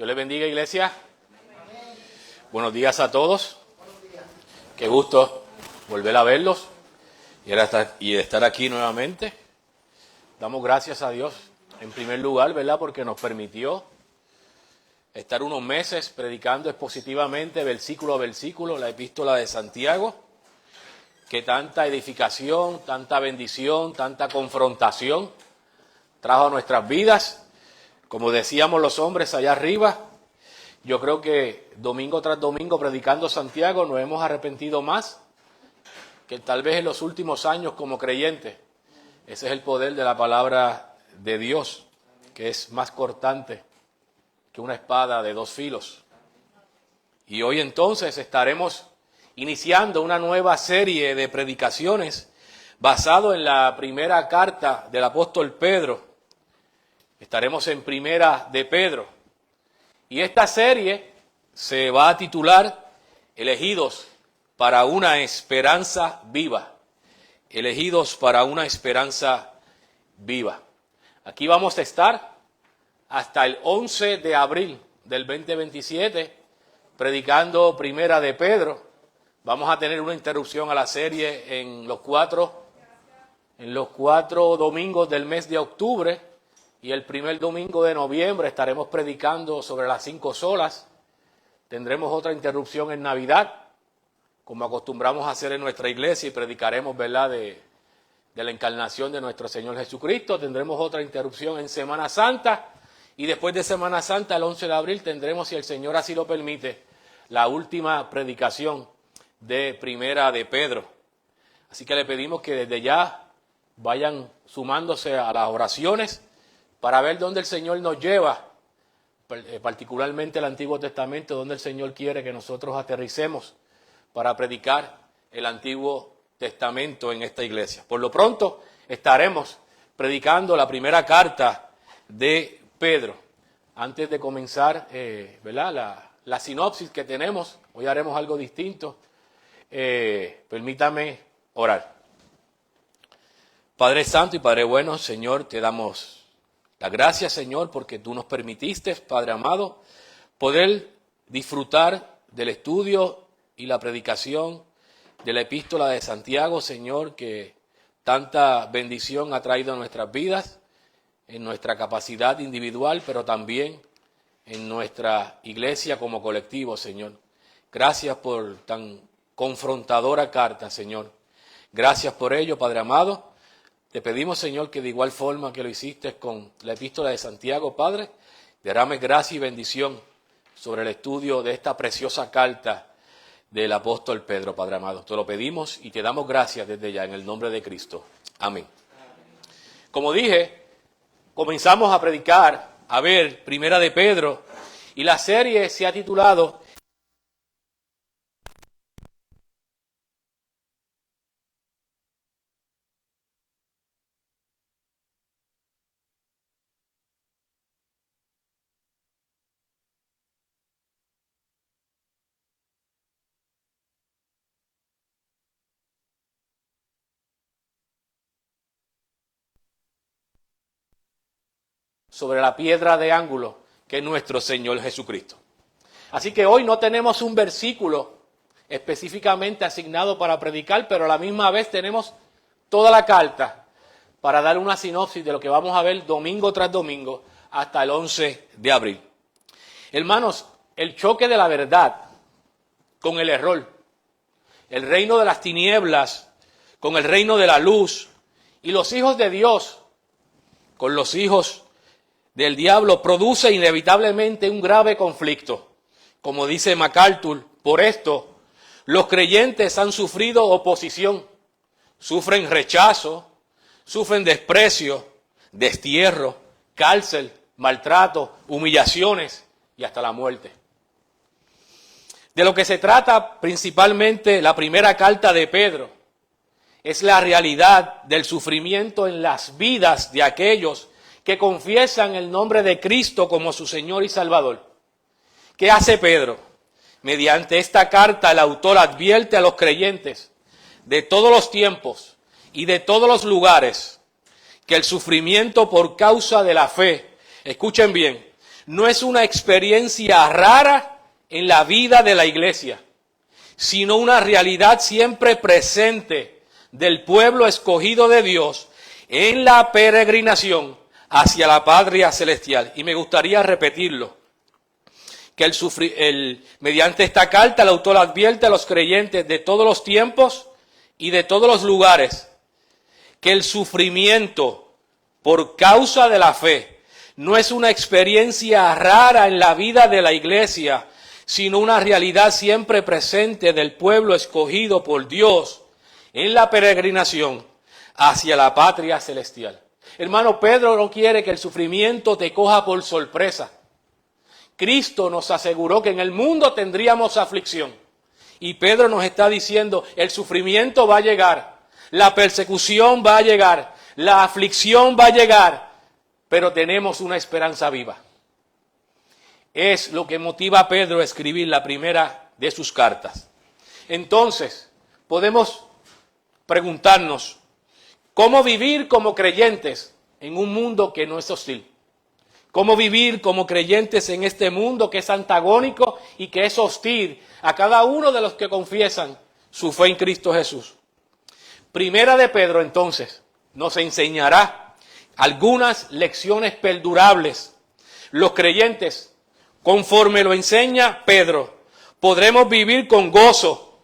Dios les bendiga, iglesia. Buenos días a todos. Qué gusto volver a verlos y estar aquí nuevamente. Damos gracias a Dios, en primer lugar, ¿verdad? Porque nos permitió estar unos meses predicando expositivamente, versículo a versículo, la epístola de Santiago, que tanta edificación, tanta bendición, tanta confrontación trajo a nuestras vidas. Como decíamos los hombres allá arriba, yo creo que domingo tras domingo predicando Santiago nos hemos arrepentido más que tal vez en los últimos años como creyentes. Ese es el poder de la palabra de Dios, que es más cortante que una espada de dos filos. Y hoy entonces estaremos iniciando una nueva serie de predicaciones basado en la primera carta del apóstol Pedro. Estaremos en Primera de Pedro. Y esta serie se va a titular Elegidos para una esperanza viva. Elegidos para una esperanza viva. Aquí vamos a estar hasta el 11 de abril del 2027 predicando Primera de Pedro. Vamos a tener una interrupción a la serie en los cuatro domingos del mes de octubre, y el primer domingo de noviembre estaremos predicando sobre las 5 solas. Tendremos otra interrupción en Navidad, como acostumbramos a hacer en nuestra iglesia, y predicaremos, ¿verdad?, de la encarnación de nuestro Señor Jesucristo. Tendremos otra interrupción en Semana Santa, y después de Semana Santa, el 11 de abril, tendremos, si el Señor así lo permite, la última predicación de Primera de Pedro. Así que le pedimos que desde ya vayan sumándose a las oraciones para ver dónde el Señor nos lleva, particularmente el Antiguo Testamento, donde el Señor quiere que nosotros aterricemos para predicar el Antiguo Testamento en esta iglesia. Por lo pronto estaremos predicando la primera carta de Pedro. Antes de comenzar, ¿verdad?, la sinopsis que tenemos, hoy haremos algo distinto. Permítame orar. Padre Santo y Padre bueno, Señor, te damos las gracias, Señor, porque tú nos permitiste, Padre amado, poder disfrutar del estudio y la predicación de la epístola de Santiago, Señor, que tanta bendición ha traído a nuestras vidas, en nuestra capacidad individual, pero también en nuestra iglesia como colectivo, Señor. Gracias por tan confrontadora carta, Señor. Gracias por ello, Padre amado. Te pedimos, Señor, que de igual forma que lo hiciste con la epístola de Santiago, Padre, derrame gracia y bendición sobre el estudio de esta preciosa carta del apóstol Pedro, Padre amado. Te lo pedimos y te damos gracias desde ya en el nombre de Cristo. Amén. Como dije, comenzamos a predicar, a ver Primera de Pedro, y la serie se ha titulado sobre la piedra de ángulo, que es nuestro Señor Jesucristo. Así que hoy no tenemos un versículo específicamente asignado para predicar, pero a la misma vez tenemos toda la carta para dar una sinopsis de lo que vamos a ver domingo tras domingo hasta el 11 de abril. Hermanos, el choque de la verdad con el error, el reino de las tinieblas con el reino de la luz, y los hijos de Dios con los hijos del diablo, produce inevitablemente un grave conflicto. Como dice MacArthur, por esto los creyentes han sufrido oposición, sufren rechazo, sufren desprecio, destierro, cárcel, maltrato, humillaciones y hasta la muerte. De lo que se trata principalmente la primera carta de Pedro es la realidad del sufrimiento en las vidas de aquellos que confiesan el nombre de Cristo como su Señor y Salvador. ¿Qué hace Pedro? Mediante esta carta el autor advierte a los creyentes de todos los tiempos y de todos los lugares que el sufrimiento por causa de la fe, escuchen bien, no es una experiencia rara en la vida de la iglesia, sino una realidad siempre presente del pueblo escogido de Dios en la peregrinación hacia la patria celestial. Y me gustaría repetirlo, que mediante esta carta el autor advierte a los creyentes de todos los tiempos y de todos los lugares que el sufrimiento por causa de la fe no es una experiencia rara en la vida de la iglesia, sino una realidad siempre presente del pueblo escogido por Dios en la peregrinación hacia la patria celestial. Hermano, Pedro no quiere que el sufrimiento te coja por sorpresa. Cristo nos aseguró que en el mundo tendríamos aflicción. Y Pedro nos está diciendo, el sufrimiento va a llegar, la persecución va a llegar, la aflicción va a llegar, pero tenemos una esperanza viva. Es lo que motiva a Pedro a escribir la primera de sus cartas. Entonces, podemos preguntarnos, ¿cómo vivir como creyentes en un mundo que no es hostil? ¿Cómo vivir como creyentes en este mundo que es antagónico y que es hostil a cada uno de los que confiesan su fe en Cristo Jesús? Primera de Pedro, entonces, nos enseñará algunas lecciones perdurables. Los creyentes, conforme lo enseña Pedro, podremos vivir con gozo,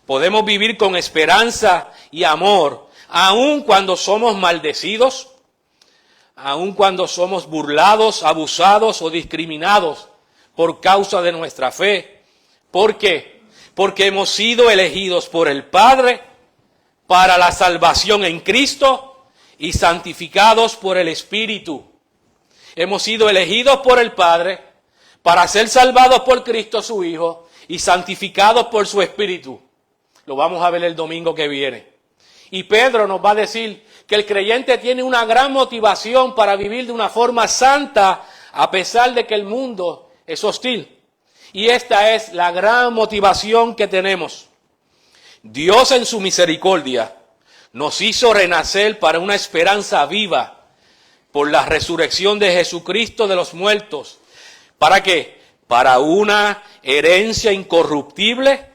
podemos vivir con esperanza y amor, aun cuando somos maldecidos, aun cuando somos burlados, abusados o discriminados por causa de nuestra fe. ¿Por qué? Porque hemos sido elegidos por el Padre para la salvación en Cristo y santificados por el Espíritu. Hemos sido elegidos por el Padre para ser salvados por Cristo su Hijo y santificados por su Espíritu. Lo vamos a ver el domingo que viene. Y Pedro nos va a decir que el creyente tiene una gran motivación para vivir de una forma santa a pesar de que el mundo es hostil. Y esta es la gran motivación que tenemos. Dios en su misericordia nos hizo renacer para una esperanza viva por la resurrección de Jesucristo de los muertos. ¿Para qué? Para una herencia incorruptible,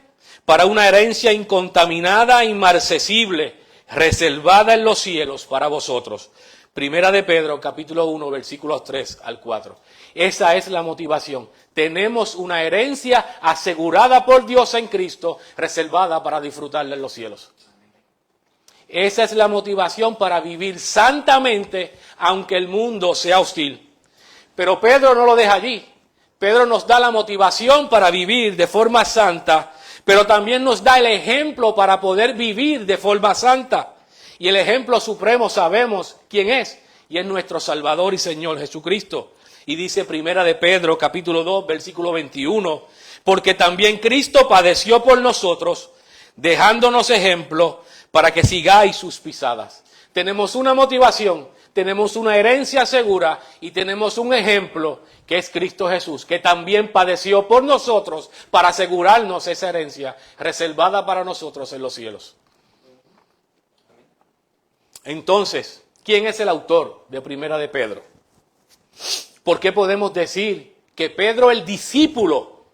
para una herencia incontaminada e inmarcesible, reservada en los cielos para vosotros. Primera de Pedro, capítulo 1, versículos 3 al 4. Esa es la motivación. Tenemos una herencia asegurada por Dios en Cristo, reservada para disfrutarla en los cielos. Esa es la motivación para vivir santamente, aunque el mundo sea hostil. Pero Pedro no lo deja allí. Pedro nos da la motivación para vivir de forma santa, pero también nos da el ejemplo para poder vivir de forma santa. Y el ejemplo supremo sabemos quién es, y es nuestro Salvador y Señor Jesucristo. Y dice Primera de Pedro, capítulo 2, versículo 21, porque también Cristo padeció por nosotros, dejándonos ejemplo para que sigáis sus pisadas. Tenemos una motivación, tenemos una herencia segura y tenemos un ejemplo que es Cristo Jesús, que también padeció por nosotros para asegurarnos esa herencia reservada para nosotros en los cielos. Entonces, ¿quién es el autor de Primera de Pedro? ¿Por qué podemos decir que Pedro, el discípulo,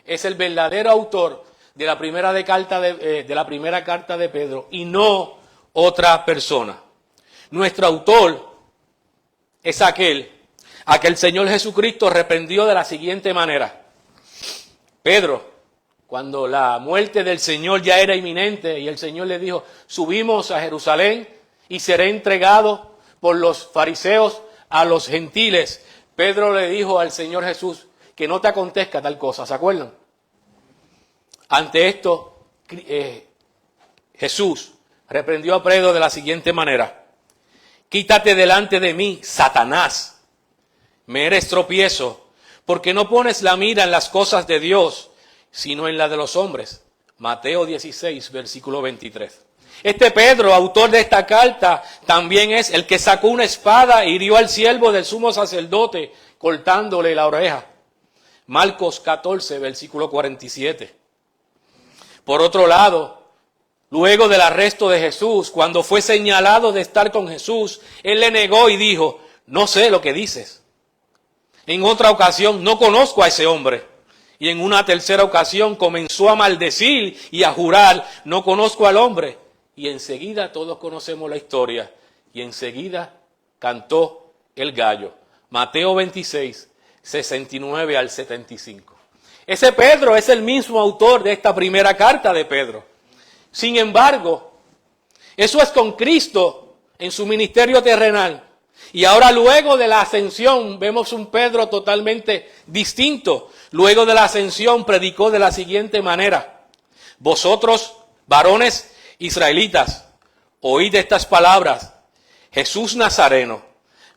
es el verdadero autor de la primera carta de Pedro y no otra persona? Nuestro autor es aquel a que el Señor Jesucristo reprendió de la siguiente manera. Pedro, cuando la muerte del Señor ya era inminente y el Señor le dijo, subimos a Jerusalén y seré entregado por los fariseos a los gentiles, Pedro le dijo al Señor Jesús que no te acontezca tal cosa, ¿se acuerdan? Ante esto, Jesús reprendió a Pedro de la siguiente manera. Quítate delante de mí, Satanás. Me eres tropiezo, porque no pones la mira en las cosas de Dios, sino en la de los hombres. Mateo 16, versículo 23. Este Pedro, autor de esta carta, también es el que sacó una espada e hirió al siervo del sumo sacerdote, cortándole la oreja. Marcos 14, versículo 47. Por otro lado, luego del arresto de Jesús, cuando fue señalado de estar con Jesús, él le negó y dijo, no sé lo que dices. En otra ocasión, no conozco a ese hombre. Y en una tercera ocasión comenzó a maldecir y a jurar, no conozco al hombre. Y enseguida todos conocemos la historia. Y enseguida cantó el gallo. Mateo 26, 69 al 75. Ese Pedro es el mismo autor de esta primera carta de Pedro. Sin embargo, eso es con Cristo en su ministerio terrenal. Y ahora luego de la ascensión vemos un Pedro totalmente distinto. Luego de la ascensión predicó de la siguiente manera: vosotros, varones israelitas, oíd estas palabras. Jesús Nazareno,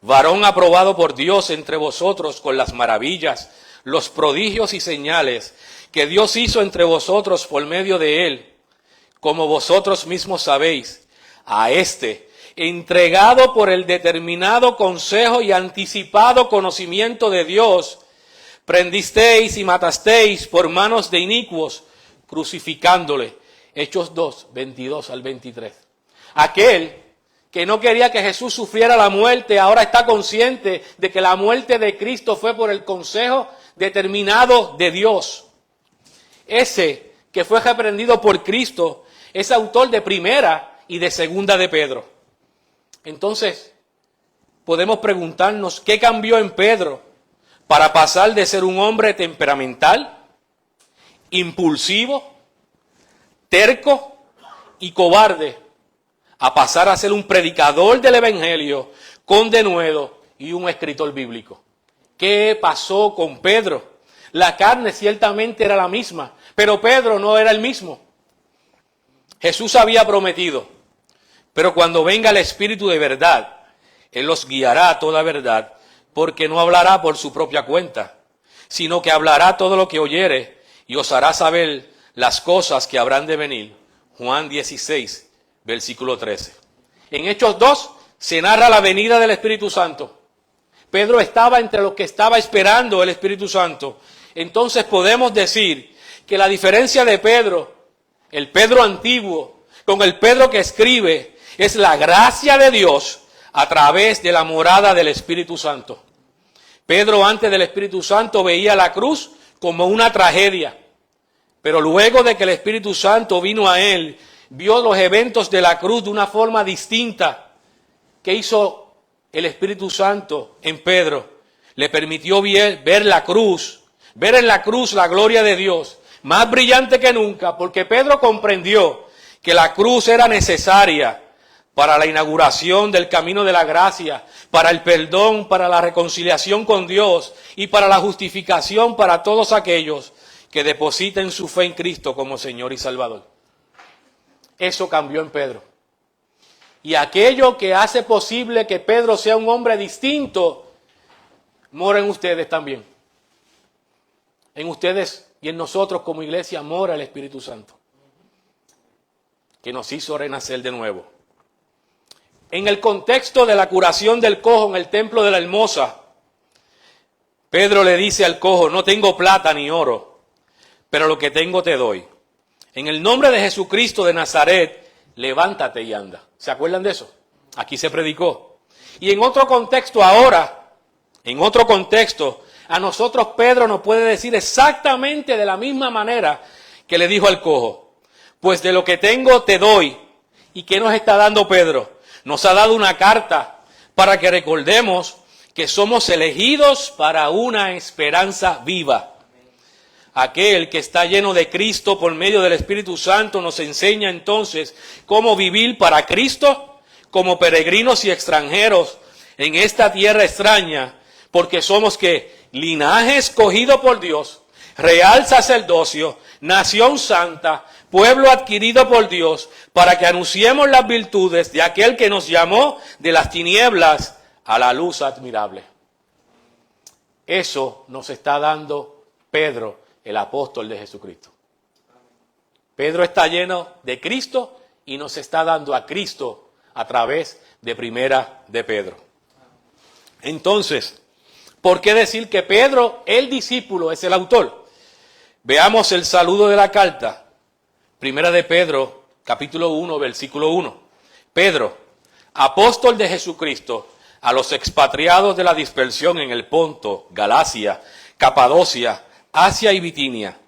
varón aprobado por Dios entre vosotros con las maravillas, los prodigios y señales que Dios hizo entre vosotros por medio de él, como vosotros mismos sabéis, a este, entregado por el determinado consejo y anticipado conocimiento de Dios, prendisteis y matasteis por manos de inicuos, crucificándole. Hechos 2, 22 al 23. Aquel que no quería que Jesús sufriera la muerte, ahora está consciente de que la muerte de Cristo fue por el consejo determinado de Dios. Ese que fue reprendido por Cristo es autor de primera y de segunda de Pedro. Entonces, podemos preguntarnos qué cambió en Pedro para pasar de ser un hombre temperamental, impulsivo, terco y cobarde, a pasar a ser un predicador del evangelio, con denuedo y un escritor bíblico. ¿Qué pasó con Pedro? La carne ciertamente era la misma, pero Pedro no era el mismo. Jesús había prometido: pero cuando venga el Espíritu de verdad, Él los guiará a toda verdad, porque no hablará por su propia cuenta, sino que hablará todo lo que oyere y os hará saber las cosas que habrán de venir. Juan 16, versículo 13. En Hechos 2 se narra la venida del Espíritu Santo. Pedro estaba entre los que estaba esperando el Espíritu Santo. Entonces podemos decir que la diferencia de Pedro, el Pedro antiguo, con el Pedro que escribe, es la gracia de Dios a través de la morada del Espíritu Santo. Pedro, antes del Espíritu Santo, veía la cruz como una tragedia. Pero luego de que el Espíritu Santo vino a él, vio los eventos de la cruz de una forma distinta. ¿Qué hizo el Espíritu Santo en Pedro? Le permitió ver la cruz, ver en la cruz la gloria de Dios, más brillante que nunca, porque Pedro comprendió que la cruz era necesaria para la inauguración del camino de la gracia, para el perdón, para la reconciliación con Dios y para la justificación para todos aquellos que depositen su fe en Cristo como Señor y Salvador. Eso cambió en Pedro. Y aquello que hace posible que Pedro sea un hombre distinto, mora en ustedes también. En ustedes y en nosotros como iglesia mora el Espíritu Santo, que nos hizo renacer de nuevo. En el contexto de la curación del cojo en el templo de la Hermosa, Pedro le dice al cojo: no tengo plata ni oro, pero lo que tengo te doy. En el nombre de Jesucristo de Nazaret, levántate y anda. ¿Se acuerdan de eso? Aquí se predicó. Y en otro contexto ahora, a nosotros Pedro nos puede decir exactamente de la misma manera que le dijo al cojo: pues de lo que tengo te doy. ¿Y qué nos está dando Pedro? Nos ha dado una carta para que recordemos que somos elegidos para una esperanza viva. Aquel que está lleno de Cristo por medio del Espíritu Santo nos enseña entonces cómo vivir para Cristo como peregrinos y extranjeros en esta tierra extraña, porque somos ¿qué? Linaje escogido por Dios, real sacerdocio, nación santa, pueblo adquirido por Dios, para que anunciemos las virtudes de aquel que nos llamó de las tinieblas a la luz admirable. Eso nos está dando Pedro, el apóstol de Jesucristo. Pedro está lleno de Cristo y nos está dando a Cristo a través de primera de Pedro. Entonces, ¿por qué decir que Pedro, el discípulo, es el autor? Veamos el saludo de la carta. Primera de Pedro, capítulo 1, versículo 1. Pedro, apóstol de Jesucristo, a los expatriados de la dispersión en el Ponto, Galacia, Capadocia, Asia y Bitinia.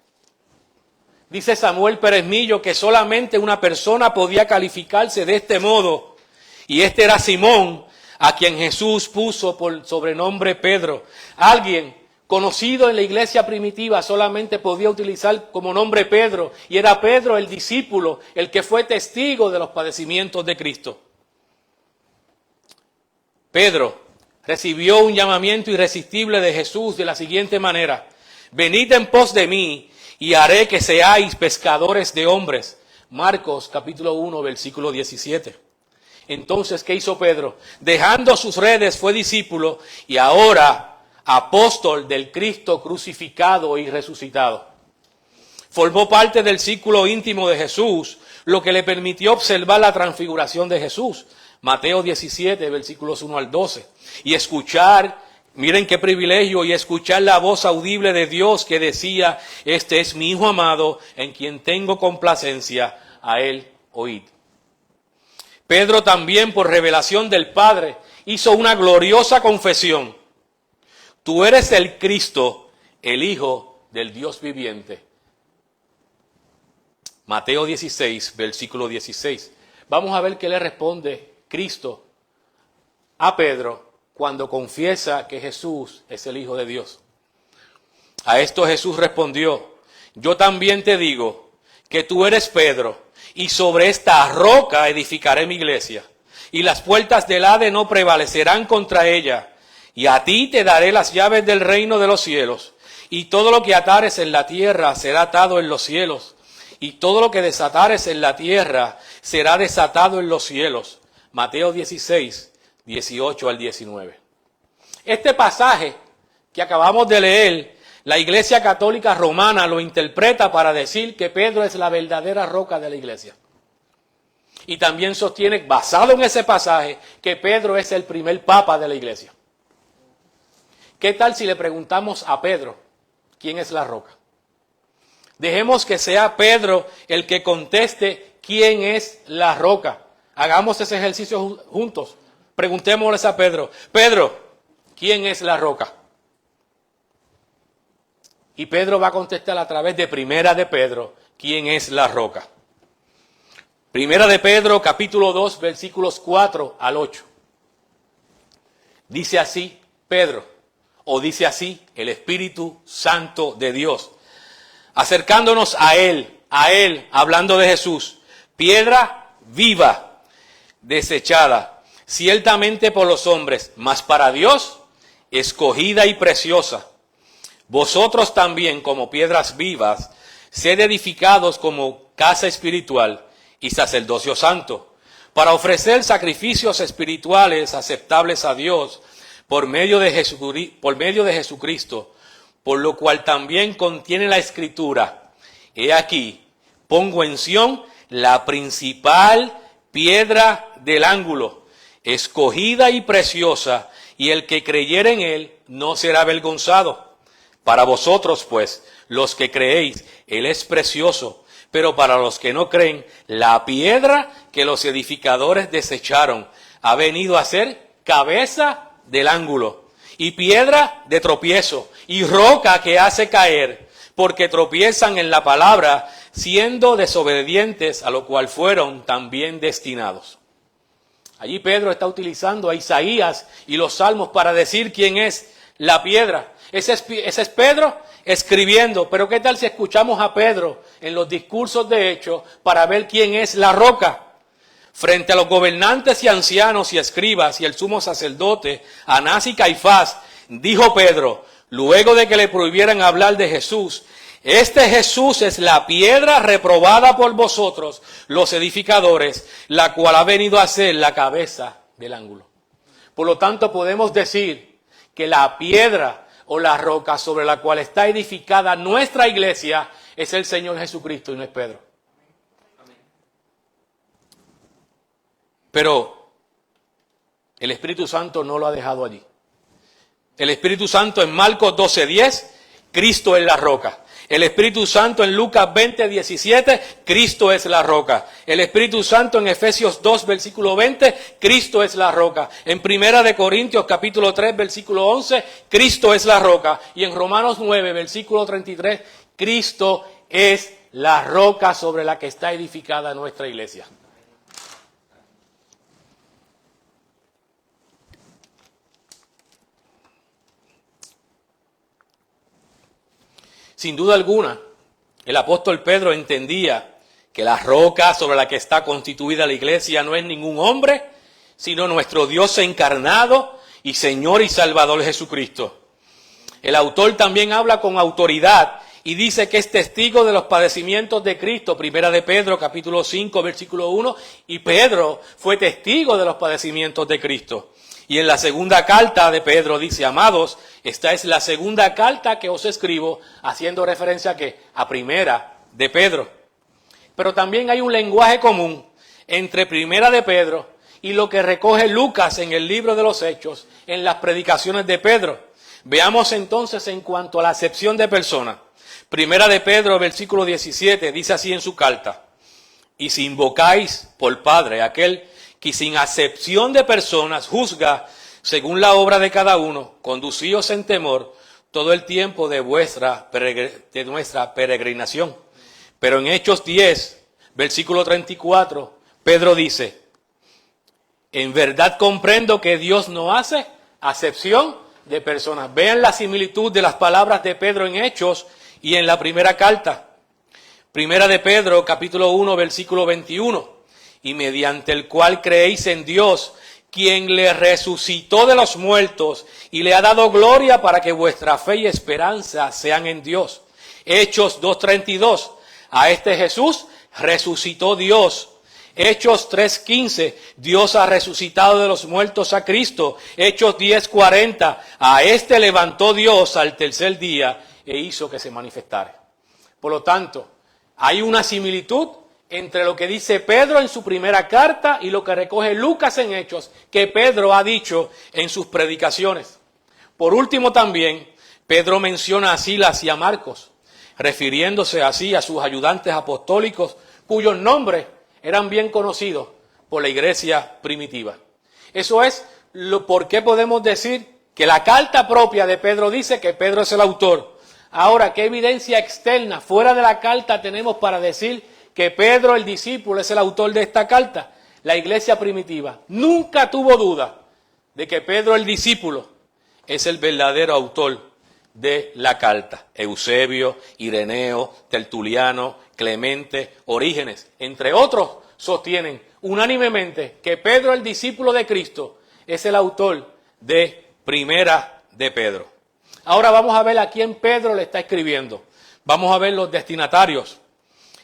Dice Samuel Pérez Millo que solamente una persona podía calificarse de este modo, y este era Simón, a quien Jesús puso por sobrenombre Pedro. Alguien conocido en la iglesia primitiva solamente podía utilizar como nombre Pedro, y era Pedro el discípulo, el que fue testigo de los padecimientos de Cristo. Pedro recibió un llamamiento irresistible de Jesús de la siguiente manera: venid en pos de mí y haré que seáis pescadores de hombres. Marcos capítulo 1, versículo 17. Entonces, ¿qué hizo Pedro? Dejando sus redes fue discípulo y ahora apóstol del Cristo crucificado y resucitado. Formó parte del círculo íntimo de Jesús, lo que le permitió observar la transfiguración de Jesús. Mateo 17, versículos 1 al 12. Y escuchar, miren qué privilegio, y escuchar la voz audible de Dios que decía: este es mi Hijo amado, en quien tengo complacencia, a él oíd. Pedro también, por revelación del Padre, hizo una gloriosa confesión: tú eres el Cristo, el Hijo del Dios viviente. Mateo 16, versículo 16. Vamos a ver qué le responde Cristo a Pedro cuando confiesa que Jesús es el Hijo de Dios. A esto Jesús respondió: yo también te digo que tú eres Pedro, y sobre esta roca edificaré mi iglesia, y las puertas del Hades no prevalecerán contra ella. Y a ti te daré las llaves del reino de los cielos, y todo lo que atares en la tierra será atado en los cielos, y todo lo que desatares en la tierra será desatado en los cielos. Mateo 16, 18 al 19. Este pasaje que acabamos de leer, la Iglesia Católica Romana lo interpreta para decir que Pedro es la verdadera roca de la iglesia. Y también sostiene, basado en ese pasaje, que Pedro es el primer papa de la iglesia. ¿Qué tal si le preguntamos a Pedro quién es la roca? Dejemos que sea Pedro el que conteste quién es la roca. Hagamos ese ejercicio juntos. Preguntémosles a Pedro: Pedro, ¿quién es la roca? Y Pedro va a contestar a través de Primera de Pedro, ¿quién es la roca? Primera de Pedro, capítulo 2, versículos 4 al 8. Dice así Pedro, o dice así el Espíritu Santo de Dios, acercándonos a él, hablando de Jesús: piedra viva, desechada, ciertamente por los hombres, mas para Dios, escogida y preciosa. Vosotros también, como piedras vivas, sed edificados como casa espiritual y sacerdocio santo, para ofrecer sacrificios espirituales aceptables a Dios por medio de Jesucristo, por lo cual también contiene la Escritura: he aquí, pongo en Sión la principal piedra del ángulo, escogida y preciosa, y el que creyere en él no será avergonzado. Para vosotros, pues, los que creéis, él es precioso, pero para los que no creen, la piedra que los edificadores desecharon ha venido a ser cabeza del ángulo, y piedra de tropiezo, y roca que hace caer, porque tropiezan en la palabra, siendo desobedientes, a lo cual fueron también destinados. Allí Pedro está utilizando a Isaías y los Salmos para decir quién es la piedra. Ese es Pedro escribiendo, pero ¿qué tal si escuchamos a Pedro en los discursos de Hechos para ver quién es la roca? Frente a los gobernantes y ancianos y escribas y el sumo sacerdote, Anás y Caifás, dijo Pedro, luego de que le prohibieran hablar de Jesús: este Jesús es la piedra reprobada por vosotros, los edificadores, la cual ha venido a ser la cabeza del ángulo. Por lo tanto, podemos decir que la piedra o la roca sobre la cual está edificada nuestra iglesia es el Señor Jesucristo y no es Pedro. Pero el Espíritu Santo no lo ha dejado allí. El Espíritu Santo en Marcos 12:10, Cristo es la roca. El Espíritu Santo en Lucas 20, 17, Cristo es la roca. El Espíritu Santo en Efesios 2, versículo 20, Cristo es la roca. En Primera de Corintios capítulo 3, versículo 11, Cristo es la roca. Y en Romanos 9, versículo 33, Cristo es la roca sobre la que está edificada nuestra iglesia. Sin duda alguna, el apóstol Pedro entendía que la roca sobre la que está constituida la iglesia no es ningún hombre, sino nuestro Dios encarnado y Señor y Salvador Jesucristo. El autor también habla con autoridad y dice que es testigo de los padecimientos de Cristo. Primera de Pedro, capítulo 5, versículo 1, y Pedro fue testigo de los padecimientos de Cristo. Y en la segunda carta de Pedro dice, amados, esta es la segunda carta que os escribo, haciendo referencia a ¿qué? A Primera de Pedro. Pero también hay un lenguaje común entre Primera de Pedro y lo que recoge Lucas en el libro de los Hechos, en las predicaciones de Pedro. Veamos entonces en cuanto a la acepción de personas. Primera de Pedro, versículo 17, dice así en su carta, y si invocáis por Padre aquel que sin acepción de personas juzga según la obra de cada uno, conducíos en temor todo el tiempo de nuestra peregrinación. Pero en Hechos 10, versículo 34, Pedro dice, en verdad comprendo que Dios no hace acepción de personas. Vean la similitud de las palabras de Pedro en Hechos y en la primera carta. Primera de Pedro, capítulo 1, versículo 21. Y mediante el cual creéis en Dios, quien le resucitó de los muertos y le ha dado gloria para que vuestra fe y esperanza sean en Dios. Hechos 2:32, a este Jesús resucitó Dios. Hechos 3:15, Dios ha resucitado de los muertos a Cristo. Hechos 10:40, a este levantó Dios al tercer día e hizo que se manifestara. Por lo tanto, hay una similitud entre lo que dice Pedro en su primera carta y lo que recoge Lucas en Hechos, que Pedro ha dicho en sus predicaciones. Por último también, Pedro menciona a Silas y a Marcos, refiriéndose así a sus ayudantes apostólicos, cuyos nombres eran bien conocidos por la iglesia primitiva. Eso es por qué podemos decir que la carta propia de Pedro dice que Pedro es el autor. Ahora, ¿qué evidencia externa fuera de la carta tenemos para decir que Pedro, el discípulo, es el autor de esta carta? La iglesia primitiva nunca tuvo duda de que Pedro, el discípulo, es el verdadero autor de la carta. Eusebio, Ireneo, Tertuliano, Clemente, Orígenes, entre otros, sostienen unánimemente que Pedro, el discípulo de Cristo, es el autor de Primera de Pedro. Ahora vamos a ver a quién Pedro le está escribiendo. Vamos a ver los destinatarios.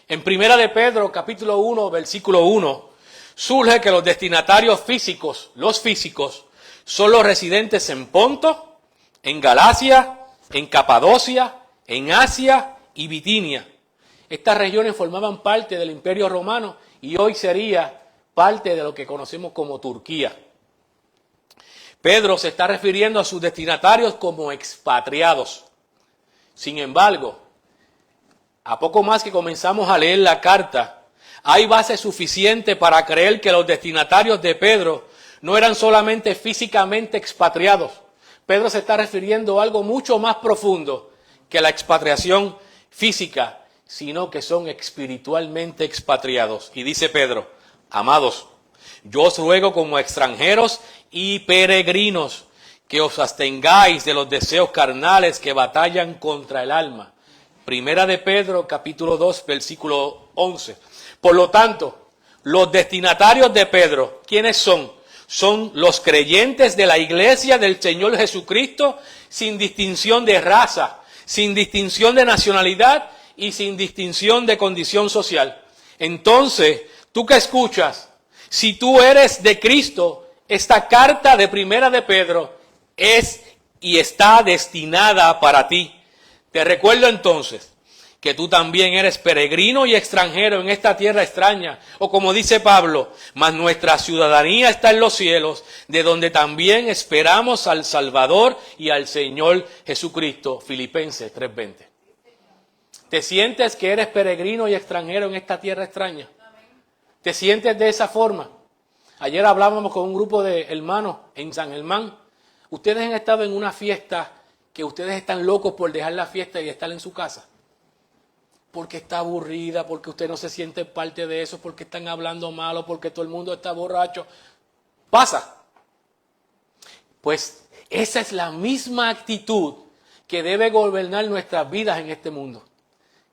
En Primera de Pedro, capítulo 1, versículo 1, surge que los destinatarios físicos, son los residentes en Ponto, en Galacia, en Capadocia, en Asia y Bitinia. Estas regiones formaban parte del Imperio Romano y hoy sería parte de lo que conocemos como Turquía. Pedro se está refiriendo a sus destinatarios como expatriados. Sin embargo, a poco más que comenzamos a leer la carta, hay base suficiente para creer que los destinatarios de Pedro no eran solamente físicamente expatriados. Pedro se está refiriendo a algo mucho más profundo que la expatriación física, sino que son espiritualmente expatriados. Y dice Pedro, amados, yo os ruego como extranjeros y peregrinos que os abstengáis de los deseos carnales que batallan contra el alma. Primera de Pedro, capítulo 2, versículo 11. Por lo tanto, los destinatarios de Pedro, ¿quiénes son? Son los creyentes de la iglesia del Señor Jesucristo, sin distinción de raza, sin distinción de nacionalidad y sin distinción de condición social. Entonces, tú que escuchas, si tú eres de Cristo, esta carta de Primera de Pedro es y está destinada para ti. Te recuerdo entonces que tú también eres peregrino y extranjero en esta tierra extraña, o como dice Pablo, mas nuestra ciudadanía está en los cielos, de donde también esperamos al Salvador y al Señor Jesucristo. Filipenses 3:20. ¿Te sientes que eres peregrino y extranjero en esta tierra extraña? ¿Te sientes de esa forma? Ayer hablábamos con un grupo de hermanos en San Germán. Ustedes han estado en una fiesta que ustedes están locos por dejar la fiesta y estar en su casa. Porque está aburrida, porque usted no se siente parte de eso, porque están hablando malo, porque todo el mundo está borracho. Pasa. Pues esa es la misma actitud que debe gobernar nuestras vidas en este mundo.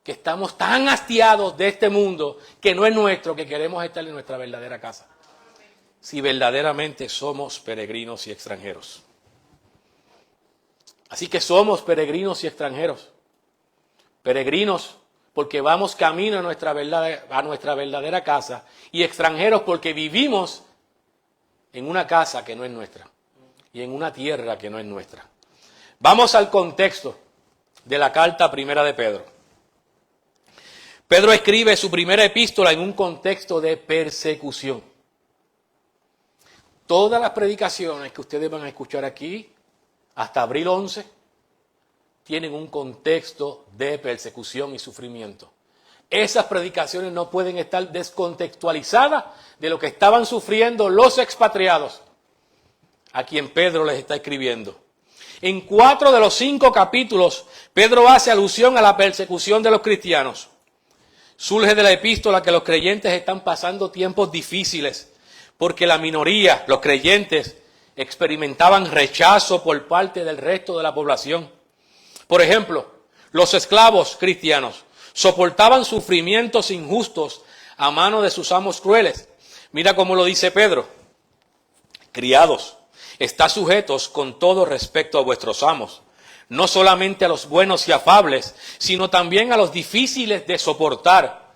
Que estamos tan hastiados de este mundo que no es nuestro, que queremos estar en nuestra verdadera casa. Si verdaderamente somos peregrinos y extranjeros. Así que somos peregrinos y extranjeros. Peregrinos porque vamos camino a nuestra verdadera casa, y extranjeros porque vivimos en una casa que no es nuestra y en una tierra que no es nuestra. Vamos al contexto de la carta primera de Pedro. Pedro escribe su primera epístola en un contexto de persecución. Todas las predicaciones que ustedes van a escuchar aquí, hasta abril 11, tienen un contexto de persecución y sufrimiento. Esas predicaciones no pueden estar descontextualizadas de lo que estaban sufriendo los expatriados, a quien Pedro les está escribiendo. En 4 de los 5 capítulos, Pedro hace alusión a la persecución de los cristianos. Surge de la epístola que los creyentes están pasando tiempos difíciles, porque la minoría, los creyentes, experimentaban rechazo por parte del resto de la población. Por ejemplo, los esclavos cristianos soportaban sufrimientos injustos a mano de sus amos crueles. Mira cómo lo dice Pedro. Criados, estad sujetos con todo respecto a vuestros amos, no solamente a los buenos y afables, sino también a los difíciles de soportar,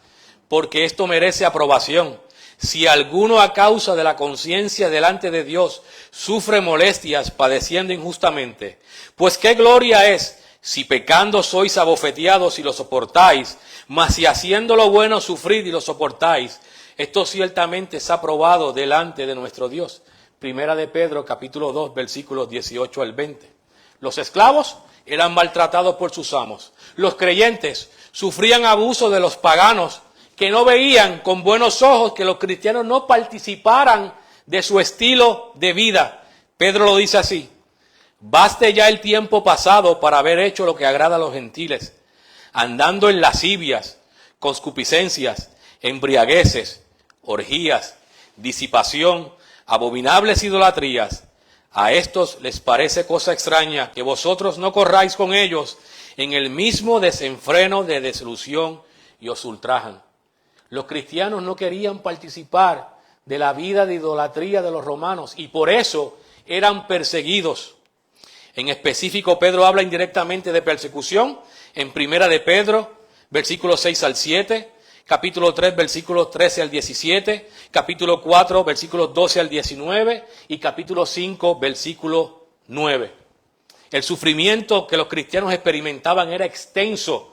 porque esto merece aprobación. Si alguno a causa de la conciencia delante de Dios sufre molestias padeciendo injustamente, pues qué gloria es si pecando sois abofeteados y lo soportáis, mas si haciendo lo bueno sufrid y lo soportáis, esto ciertamente es aprobado delante de nuestro Dios. Primera de Pedro, capítulo 2, versículos 18 al 20. Los esclavos eran maltratados por sus amos. Los creyentes sufrían abuso de los paganos, que no veían con buenos ojos que los cristianos no participaran de su estilo de vida. Pedro lo dice así: baste ya el tiempo pasado para haber hecho lo que agrada a los gentiles, andando en lascivias, concupiscencias, embriagueces, orgías, disipación, abominables idolatrías. A estos les parece cosa extraña que vosotros no corráis con ellos en el mismo desenfreno de desilusión y os ultrajan. Los cristianos no querían participar de la vida de idolatría de los romanos y por eso eran perseguidos. En específico, Pedro habla indirectamente de persecución en Primera de Pedro, versículos 6 al 7, capítulo 3, versículos 13 al 17, capítulo 4, versículos 12 al 19 y capítulo 5, versículo 9. El sufrimiento que los cristianos experimentaban era extenso.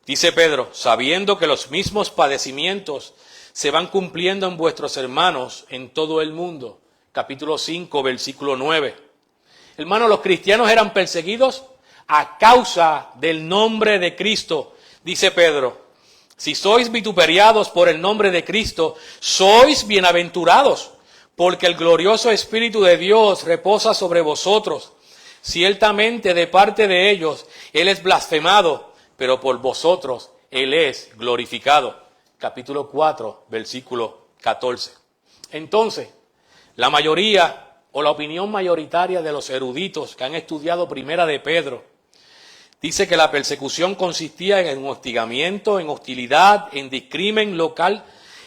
Dice Pedro, sabiendo que los mismos padecimientos se van cumpliendo en vuestros hermanos en todo el mundo. Capítulo 5, versículo 9. Hermanos, los cristianos eran perseguidos a causa del nombre de Cristo, dice Pedro. Si sois vituperiados por el nombre de Cristo, sois bienaventurados, porque el glorioso Espíritu de Dios reposa sobre vosotros. Ciertamente de parte de ellos Él es blasfemado, pero por vosotros Él es glorificado. Capítulo 4, versículo 14. Entonces, la mayoría o la opinión mayoritaria de los eruditos que han estudiado Primera de Pedro dice que la persecución consistía en hostigamiento, en hostilidad, en discrimen local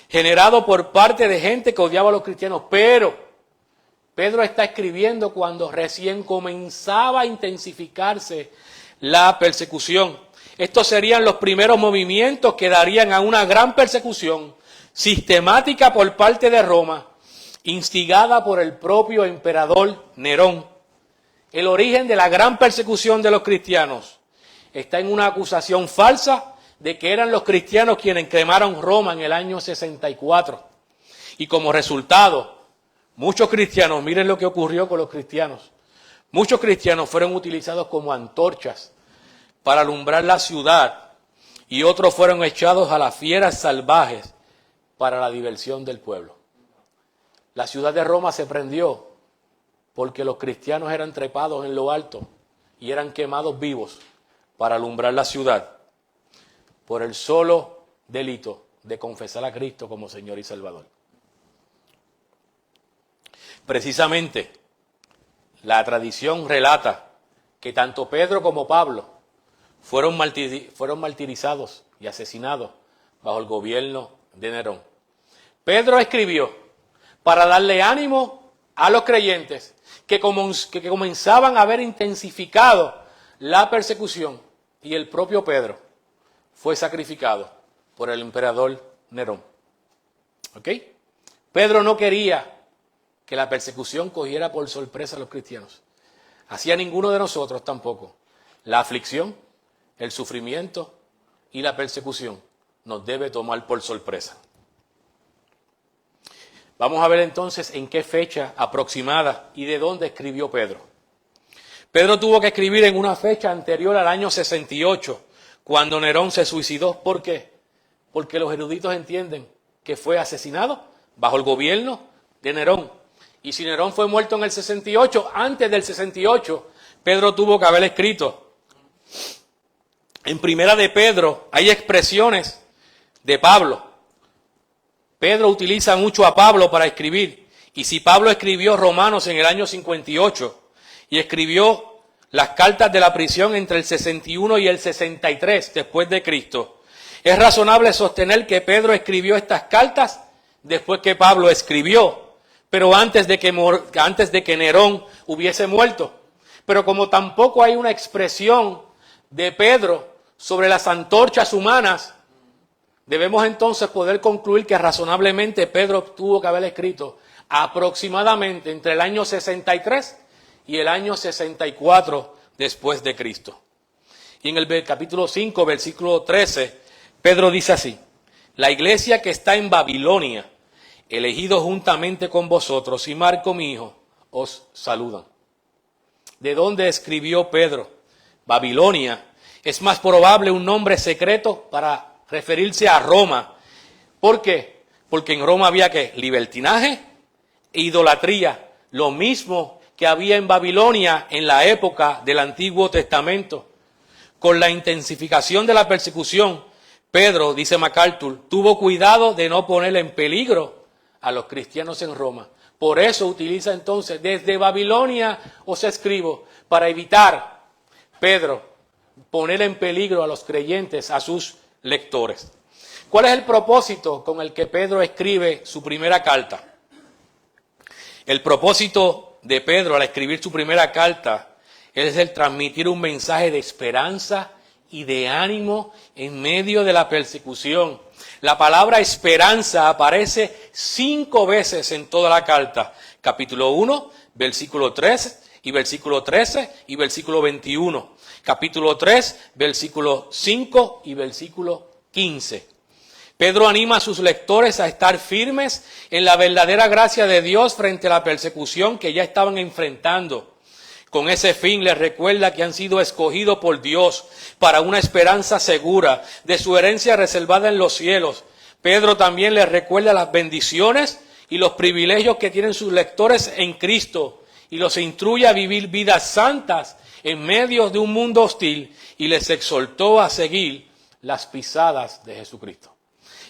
generado por parte de gente que odiaba a los cristianos. Pero Pedro está escribiendo cuando recién comenzaba a intensificarse la persecución. Estos serían los primeros movimientos que darían a una gran persecución sistemática por parte de Roma, instigada por el propio emperador Nerón. El origen de la gran persecución de los cristianos está en una acusación falsa de que eran los cristianos quienes quemaron Roma en el año 64. Y como resultado, muchos cristianos, miren lo que ocurrió con los cristianos, muchos cristianos fueron utilizados como antorchas para alumbrar la ciudad y otros fueron echados a las fieras salvajes para la diversión del pueblo. La ciudad de Roma se prendió porque los cristianos eran trepados en lo alto y eran quemados vivos para alumbrar la ciudad por el solo delito de confesar a Cristo como Señor y Salvador. Precisamente, la tradición relata que tanto Pedro como Pablo fueron martirizados y asesinados bajo el gobierno de Nerón. Pedro escribió para darle ánimo a los creyentes que comenzaban a ver intensificado la persecución, y el propio Pedro fue sacrificado por el emperador Nerón. ¿Ok? Pedro no quería que la persecución cogiera por sorpresa a los cristianos. Así a ninguno de nosotros tampoco. La aflicción, el sufrimiento y la persecución nos debe tomar por sorpresa. Vamos a ver entonces en qué fecha aproximada y de dónde escribió Pedro. Pedro tuvo que escribir en una fecha anterior al año 68, cuando Nerón se suicidó. ¿Por qué? Porque los eruditos entienden que fue asesinado bajo el gobierno de Nerón. Y si Nerón fue muerto en el 68, antes del 68, Pedro tuvo que haber escrito. En Primera de Pedro hay expresiones de Pablo. Pedro utiliza mucho a Pablo para escribir. Y si Pablo escribió Romanos en el año 58 y escribió las cartas de la prisión entre el 61 y el 63 después de Cristo, es razonable sostener que Pedro escribió estas cartas después que Pablo escribió, pero antes de que Nerón hubiese muerto. Pero como tampoco hay una expresión de Pedro sobre las antorchas humanas, debemos entonces poder concluir que razonablemente Pedro tuvo que haber escrito aproximadamente entre el año 63 y el año 64 después de Cristo. Y en el capítulo 5, versículo 13, Pedro dice así: la iglesia que está en Babilonia, elegido juntamente con vosotros, y Marco mi hijo, os saludan. ¿De dónde escribió Pedro? Babilonia. Es más probable un nombre secreto para referirse a Roma. ¿Por qué? Porque en Roma había ¿qué? Libertinaje e idolatría. Lo mismo que había en Babilonia en la época del Antiguo Testamento. Con la intensificación de la persecución, Pedro, dice MacArthur, tuvo cuidado de no poner en peligro a los cristianos en Roma. Por eso utiliza entonces desde Babilonia os escribo, para evitar, Pedro, poner en peligro a los creyentes, a sus lectores. ¿Cuál es el propósito con el que Pedro escribe su primera carta? El propósito de Pedro al escribir su primera carta es el transmitir un mensaje de esperanza y de ánimo en medio de la persecución. La palabra esperanza aparece 5 veces en toda la carta. Capítulo 1, versículo 3 y versículo 13 y versículo 21. Capítulo 3, versículo 5 y versículo 15. Pedro anima a sus lectores a estar firmes en la verdadera gracia de Dios frente a la persecución que ya estaban enfrentando. Con ese fin les recuerda que han sido escogidos por Dios para una esperanza segura de su herencia reservada en los cielos. Pedro también les recuerda las bendiciones y los privilegios que tienen sus lectores en Cristo y los instruye a vivir vidas santas en medio de un mundo hostil y les exhortó a seguir las pisadas de Jesucristo.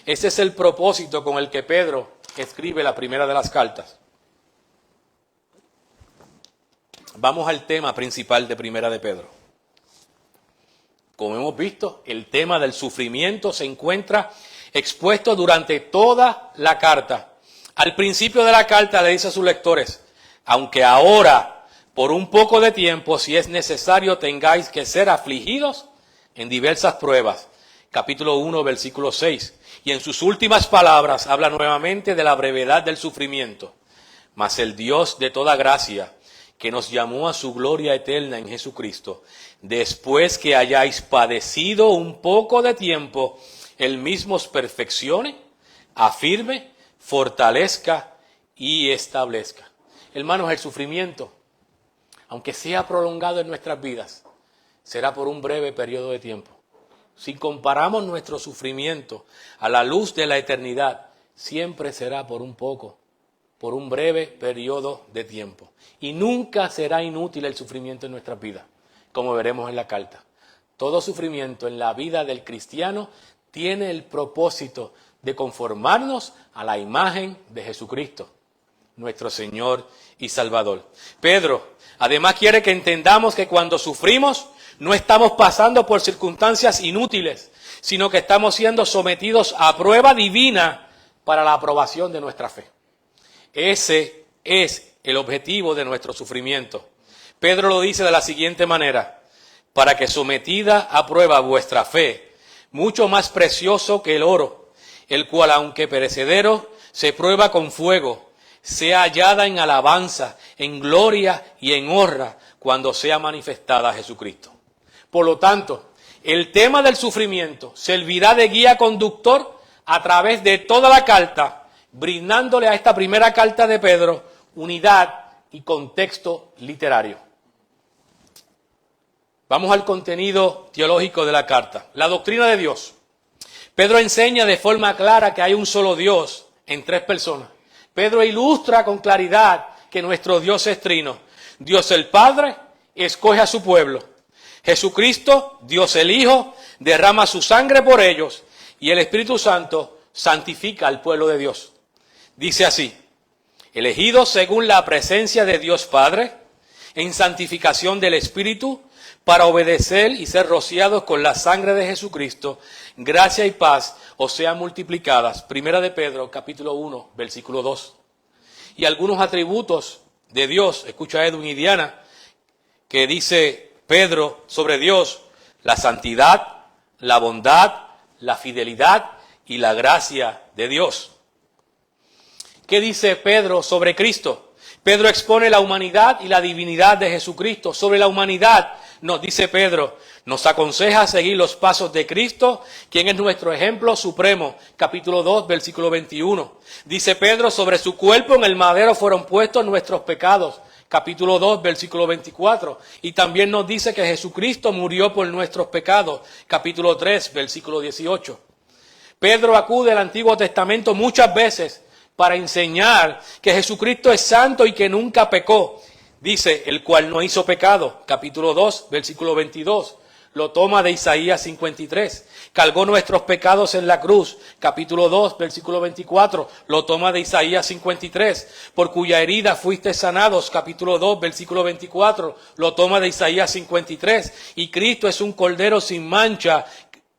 Ese es el propósito con el que Pedro escribe la primera de las cartas. Vamos al tema principal de Primera de Pedro. Como hemos visto, el tema del sufrimiento se encuentra expuesto durante toda la carta. Al principio de la carta le dice a sus lectores: aunque ahora, por un poco de tiempo, si es necesario, tengáis que ser afligidos en diversas pruebas. Capítulo 1, versículo 6. Y en sus últimas palabras habla nuevamente de la brevedad del sufrimiento. Mas el Dios de toda gracia, que nos llamó a su gloria eterna en Jesucristo, después que hayáis padecido un poco de tiempo, Él mismo os perfeccione, afirme, fortalezca y establezca. Hermanos, el sufrimiento, aunque sea prolongado en nuestras vidas, será por un breve periodo de tiempo. si comparamos nuestro sufrimiento a la luz de la eternidad, siempre será por un poco, por un breve periodo de tiempo. Y nunca será inútil el sufrimiento en nuestras vidas, como veremos en la carta. Todo sufrimiento en la vida del cristiano tiene el propósito de conformarnos a la imagen de Jesucristo, nuestro Señor y Salvador. Pedro, además, quiere que entendamos que cuando sufrimos, no estamos pasando por circunstancias inútiles, sino que estamos siendo sometidos a prueba divina para la aprobación de nuestra fe. Ese es el objetivo de nuestro sufrimiento. Pedro lo dice de la siguiente manera: para que sometida a prueba vuestra fe, mucho más precioso que el oro, el cual aunque perecedero, se prueba con fuego, sea hallada en alabanza, en gloria y en honra, cuando sea manifestada Jesucristo. Por lo tanto, el tema del sufrimiento servirá de guía conductor a través de toda la carta, brindándole a esta primera carta de Pedro unidad y contexto literario. Vamos al contenido teológico de la carta. La doctrina de Dios. Pedro enseña de forma clara que hay un solo Dios en tres personas. Pedro ilustra con claridad que nuestro Dios es trino. Dios el Padre escoge a su pueblo. Jesucristo, Dios el Hijo, derrama su sangre por ellos, y el Espíritu Santo santifica al pueblo de Dios. Dice así: elegidos según la presencia de Dios Padre, en santificación del Espíritu, para obedecer y ser rociados con la sangre de Jesucristo, gracia y paz os sean multiplicadas. Primera de Pedro, capítulo 1, versículo 2. Y algunos atributos de Dios, escucha Edwin y Diana, que dice Pedro sobre Dios: la santidad, la bondad, la fidelidad y la gracia de Dios. ¿Qué dice Pedro sobre Cristo? Pedro expone la humanidad y la divinidad de Jesucristo. Sobre la humanidad, nos dice Pedro, nos aconseja seguir los pasos de Cristo, quien es nuestro ejemplo supremo. Capítulo 2, versículo 21. Dice Pedro, sobre su cuerpo en el madero fueron puestos nuestros pecados. Capítulo 2, versículo 24. Y también nos dice que Jesucristo murió por nuestros pecados. Capítulo 3, versículo 18. Pedro acude al Antiguo Testamento muchas veces para enseñar que Jesucristo es santo y que nunca pecó. Dice, el cual no hizo pecado. Capítulo 2, versículo 22. Lo toma de Isaías 53. Cargó nuestros pecados en la cruz. Capítulo 2, versículo 24. Lo toma de Isaías 53. Por cuya herida fuiste sanados. Capítulo 2, versículo 24. Lo toma de Isaías 53. Y Cristo es un cordero sin mancha.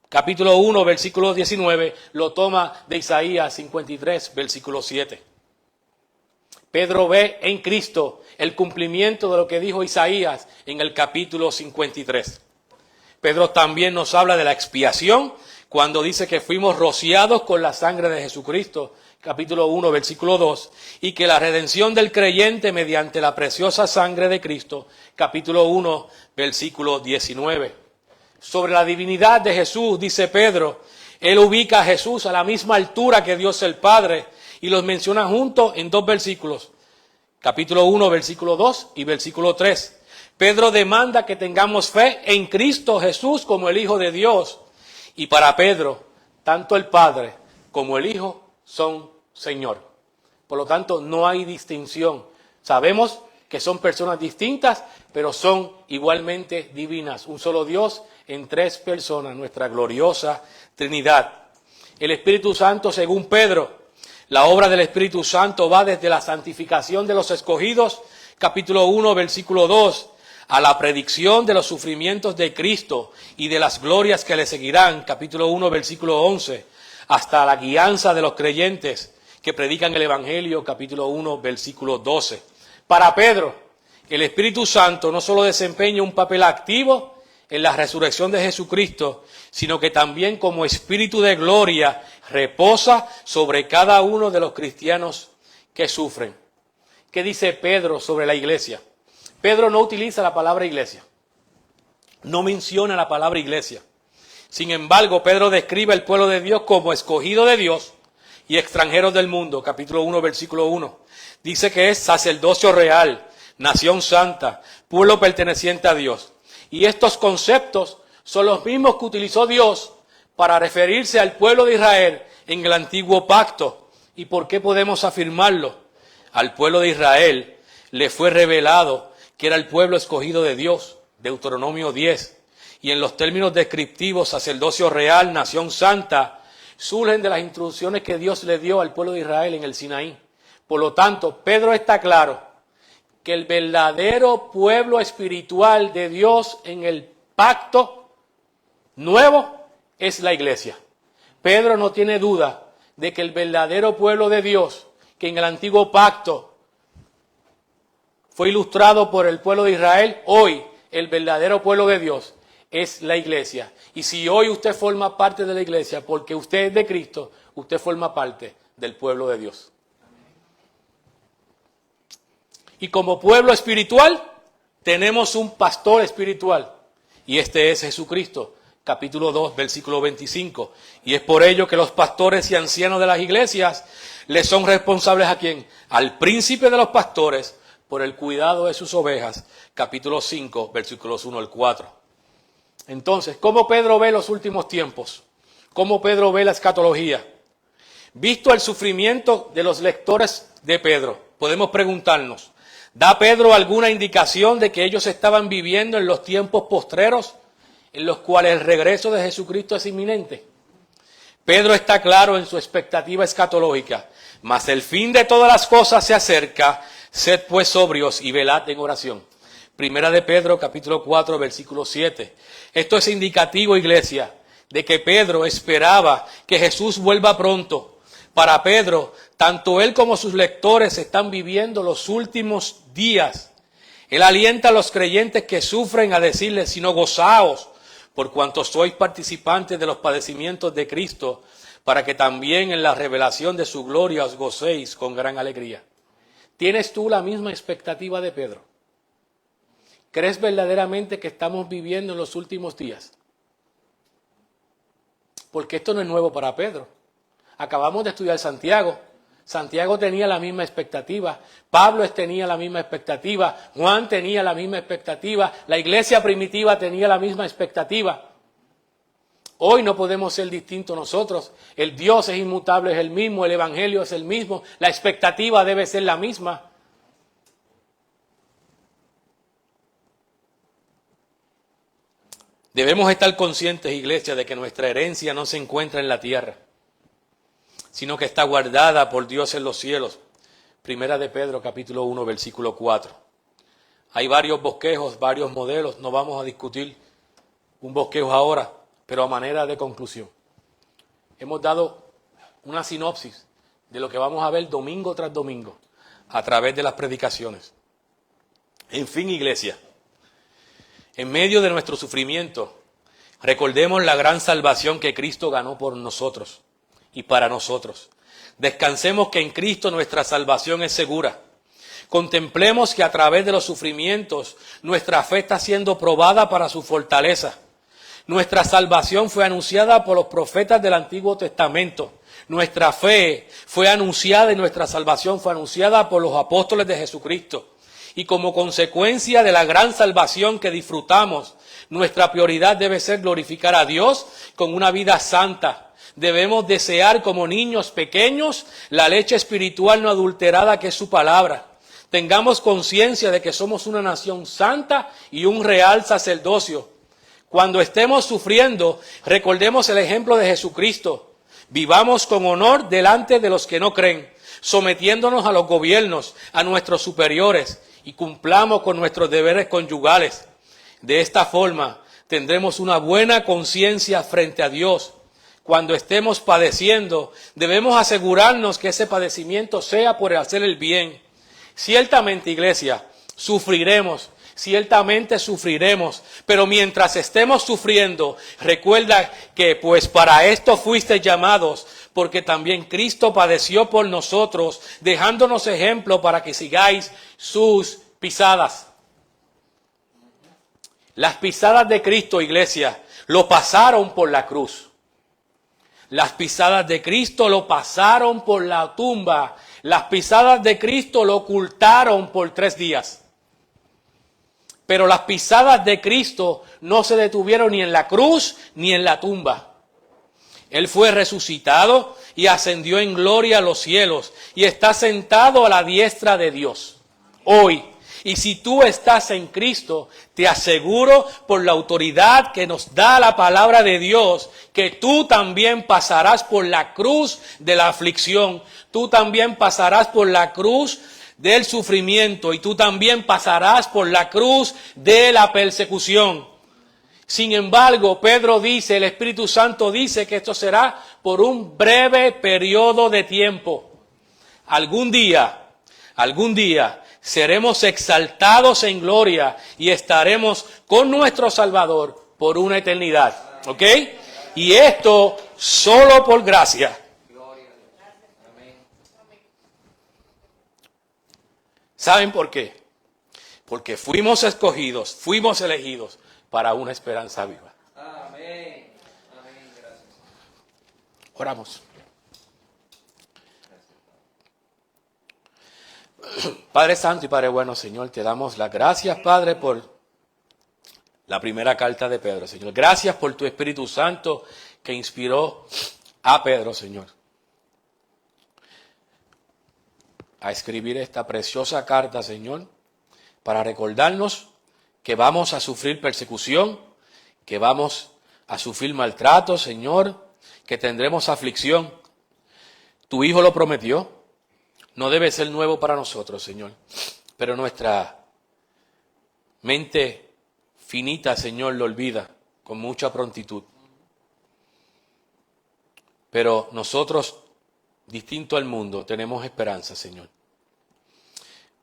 Capítulo 1, versículo 19. Lo toma de Isaías 53, versículo 7. Pedro ve en Cristo el cumplimiento de lo que dijo Isaías en el capítulo 53. Pedro también nos habla de la expiación cuando dice que fuimos rociados con la sangre de Jesucristo, capítulo 1, versículo 2, y que la redención del creyente mediante la preciosa sangre de Cristo, capítulo 1, versículo 19. Sobre la divinidad de Jesús, dice Pedro, él ubica a Jesús a la misma altura que Dios el Padre y los menciona juntos en dos versículos. Capítulo 1, versículo 2 y versículo 3. Pedro demanda que tengamos fe en Cristo Jesús como el Hijo de Dios. Y para Pedro, tanto el Padre como el Hijo son Señor. Por lo tanto, no hay distinción. Sabemos que son personas distintas, pero son igualmente divinas. Un solo Dios en tres personas, nuestra gloriosa Trinidad. El Espíritu Santo, según Pedro, la obra del Espíritu Santo va desde la santificación de los escogidos, capítulo 1, versículo 2, a la predicción de los sufrimientos de Cristo y de las glorias que le seguirán, capítulo 1, versículo 11, hasta la guianza de los creyentes que predican el Evangelio, capítulo 1, versículo 12. Para Pedro, el Espíritu Santo no solo desempeña un papel activo en la resurrección de Jesucristo, sino que también como Espíritu de gloria reposa sobre cada uno de los cristianos que sufren. ¿Qué dice Pedro sobre la iglesia? Pedro no utiliza la palabra iglesia, no menciona la palabra iglesia. Sin embargo, Pedro describe el pueblo de Dios como escogido de Dios y extranjeros del mundo, capítulo 1, versículo 1. Dice que es sacerdocio real, nación santa, pueblo perteneciente a Dios. Y estos conceptos son los mismos que utilizó Dios para referirse al pueblo de Israel en el antiguo pacto. ¿Y por qué podemos afirmarlo? Al pueblo de Israel le fue revelado que era el pueblo escogido de Dios, Deuteronomio 10. Y en los términos descriptivos, sacerdocio real, nación santa, surgen de las instrucciones que Dios le dio al pueblo de Israel en el Sinaí. Por lo tanto, Pedro está claro que el verdadero pueblo espiritual de Dios en el pacto nuevo es la iglesia. Pedro no tiene duda de que el verdadero pueblo de Dios, que en el antiguo pacto fue ilustrado por el pueblo de Israel, hoy el verdadero pueblo de Dios es la iglesia. Y si hoy usted forma parte de la iglesia porque usted es de Cristo, usted forma parte del pueblo de Dios. Y como pueblo espiritual, tenemos un pastor espiritual. Y este es Jesucristo, capítulo 2, versículo 25. Y es por ello que los pastores y ancianos de las iglesias le son responsables ¿a quién? Al príncipe de los pastores por el cuidado de sus ovejas. Capítulo 5, versículos 1 al 4. Entonces, ¿cómo Pedro ve los últimos tiempos? ¿Cómo Pedro ve la escatología? Visto el sufrimiento de los lectores de Pedro, podemos preguntarnos, ¿da Pedro alguna indicación de que ellos estaban viviendo en los tiempos postreros, en los cuales el regreso de Jesucristo es inminente? Pedro está claro en su expectativa escatológica, mas el fin de todas las cosas se acerca, sed pues sobrios y velad en oración. Primera de Pedro, capítulo 4, versículo 7. Esto es indicativo, iglesia, de que Pedro esperaba que Jesús vuelva pronto. Para Pedro, tanto él como sus lectores están viviendo los últimos días. Él alienta a los creyentes que sufren a decirles, sino gozaos, por cuanto sois participantes de los padecimientos de Cristo, para que también en la revelación de su gloria os gocéis con gran alegría. ¿Tienes tú la misma expectativa de Pedro? ¿Crees verdaderamente que estamos viviendo en los últimos días? Porque esto no es nuevo para Pedro. Acabamos de estudiar Santiago. Santiago tenía la misma expectativa. Pablo tenía la misma expectativa. Juan tenía la misma expectativa. La iglesia primitiva tenía la misma expectativa. Hoy no podemos ser distintos nosotros. El Dios es inmutable, es el mismo. El evangelio es el mismo. La expectativa debe ser la misma. Debemos estar conscientes, iglesia, de que nuestra herencia no se encuentra en la tierra, sino que está guardada por Dios en los cielos. Primera de Pedro, capítulo 1, versículo 4. Hay varios bosquejos, varios modelos, no vamos a discutir un bosquejo ahora, pero a manera de conclusión. Hemos dado una sinopsis de lo que vamos a ver domingo tras domingo, a través de las predicaciones. En fin, iglesia, en medio de nuestro sufrimiento, recordemos la gran salvación que Cristo ganó por nosotros y para nosotros. Descansemos que en Cristo nuestra salvación es segura. Contemplemos que a través de los sufrimientos nuestra fe está siendo probada para su fortaleza. Nuestra salvación fue anunciada por los profetas del Antiguo Testamento. Nuestra fe fue anunciada y nuestra salvación fue anunciada por los apóstoles de Jesucristo. Y como consecuencia de la gran salvación que disfrutamos, nuestra prioridad debe ser glorificar a Dios con una vida santa. Debemos desear como niños pequeños la leche espiritual no adulterada que es su palabra. Tengamos conciencia de que somos una nación santa y un real sacerdocio. Cuando estemos sufriendo, recordemos el ejemplo de Jesucristo. Vivamos con honor delante de los que no creen, sometiéndonos a los gobiernos, a nuestros superiores, y cumplamos con nuestros deberes conyugales. De esta forma tendremos una buena conciencia frente a Dios. Cuando estemos padeciendo, debemos asegurarnos que ese padecimiento sea por hacer el bien. Ciertamente, iglesia, ciertamente sufriremos, pero mientras estemos sufriendo, recuerda que pues para esto fuisteis llamados, porque también Cristo padeció por nosotros, dejándonos ejemplo para que sigáis sus pisadas. Las pisadas de Cristo, iglesia, lo pasaron por la cruz. Las pisadas de Cristo lo pasaron por la tumba. Las pisadas de Cristo lo ocultaron por 3 días. Pero las pisadas de Cristo no se detuvieron ni en la cruz ni en la tumba. Él fue resucitado y ascendió en gloria a los cielos y está sentado a la diestra de Dios hoy. Y si tú estás en Cristo, te aseguro por la autoridad que nos da la palabra de Dios, que tú también pasarás por la cruz de la aflicción. Tú también pasarás por la cruz del sufrimiento y tú también pasarás por la cruz de la persecución. Sin embargo, Pedro dice, el Espíritu Santo dice que esto será por un breve periodo de tiempo. Algún día, seremos exaltados en gloria y estaremos con nuestro Salvador por una eternidad. ¿Ok? Y esto solo por gracia. ¿Saben por qué? Porque fuimos escogidos, fuimos elegidos para una esperanza viva. Amén. Amén. Gracias. Oramos. Padre Santo y Padre bueno, Señor, te damos las gracias, Padre, por la primera carta de Pedro, Señor. Gracias por tu Espíritu Santo que inspiró a Pedro, Señor, a escribir esta preciosa carta, Señor, para recordarnos que vamos a sufrir persecución, que vamos a sufrir maltrato, Señor, que tendremos aflicción. Tu Hijo lo prometió. No debe ser nuevo para nosotros, Señor, pero nuestra mente finita, Señor, lo olvida con mucha prontitud. Pero nosotros, distinto al mundo, tenemos esperanza, Señor,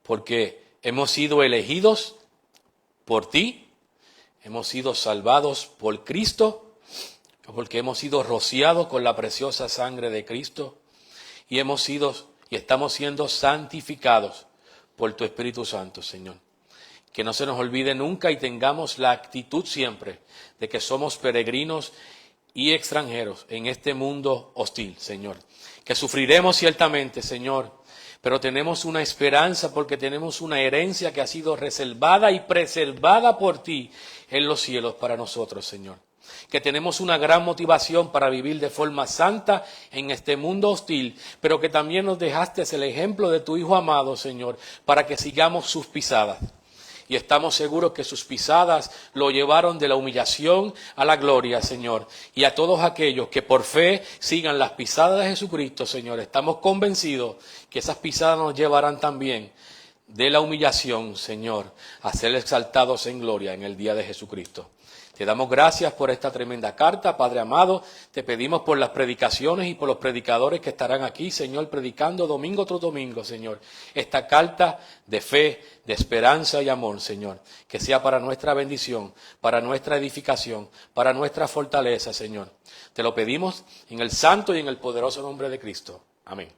porque hemos sido elegidos por ti, hemos sido salvados por Cristo, porque hemos sido rociados con la preciosa sangre de Cristo y estamos siendo santificados por tu Espíritu Santo, Señor. Que no se nos olvide nunca y tengamos la actitud siempre de que somos peregrinos y extranjeros en este mundo hostil, Señor. Que sufriremos ciertamente, Señor, pero tenemos una esperanza porque tenemos una herencia que ha sido reservada y preservada por ti en los cielos para nosotros, Señor. Que tenemos una gran motivación para vivir de forma santa en este mundo hostil, pero que también nos dejaste el ejemplo de tu Hijo amado, Señor, para que sigamos sus pisadas. Y estamos seguros que sus pisadas lo llevaron de la humillación a la gloria, Señor. Y a todos aquellos que por fe sigan las pisadas de Jesucristo, Señor, estamos convencidos que esas pisadas nos llevarán también de la humillación, Señor, a ser exaltados en gloria en el día de Jesucristo. Te damos gracias por esta tremenda carta, Padre amado. Te pedimos por las predicaciones y por los predicadores que estarán aquí, Señor, predicando domingo tras domingo, Señor. Esta carta de fe, de esperanza y amor, Señor, que sea para nuestra bendición, para nuestra edificación, para nuestra fortaleza, Señor. Te lo pedimos en el santo y en el poderoso nombre de Cristo. Amén.